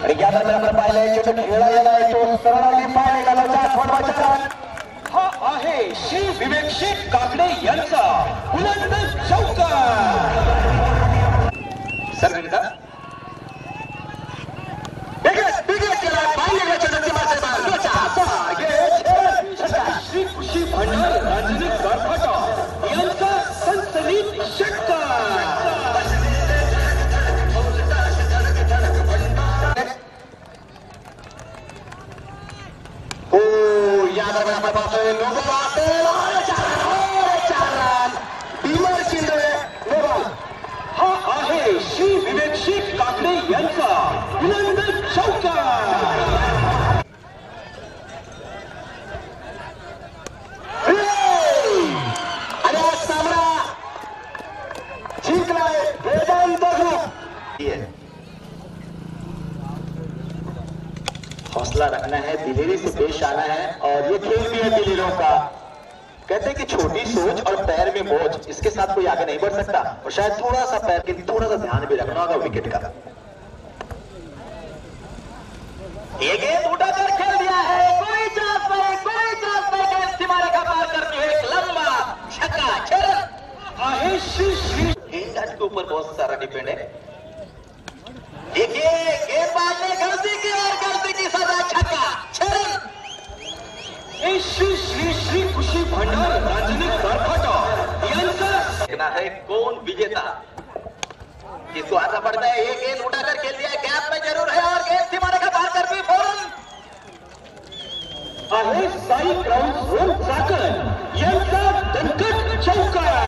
आणि या दरम्यान आपण पाहिलंय चेंडू खेळला आहे तो सरळाने पाय निघाला थोडवाचा हा आहे श्री विवेक शेठ काकडे यांचा बुलंद चौकार सर विनता श्री खुशी भंडार रांजणी गारफाटा यांचा सनसनीत षटकार हो या दरम्यान आपण पाहतोय भीमर शिंदे नोबल हा आहे श्री विवेक शेठ काकडे यांचा बुलंद चौकार हौसला रखना है, दिलेरी से पेश आना है और ये खेल भी है दिलेरों का। कहते हैं कि छोटी सोच और पैर में बोझ, इसके साथ कोई आगे नहीं बढ़ सकता और शायद थोड़ा सा पैर के थोड़ा सा ध्यान भी रखना होगा विकेट का। ये गेंद उठाकर खेल दिया है, कोई चांस नहीं गेंद सीमा रेखा पार करती है, एक लंबा छक्का छक्का आहे श्री गेंद के ऊपर बहुत सारा डिपेंड है। देखिए गेंदबाज ने गलती की और गलती की सजा छक्का छक्का श्री खुशी भंडार रांजणी गारफाटा यांचा देखना है कौन विजेता किसको आना पड़ता है। ये गेंद उठाकर खेल दिया गैप में जरूर है और गेंद सीमा रेखा पार कर दी फौरन आहे साई ग्राउंड झोन चाकण यांचा दणकट चौकार।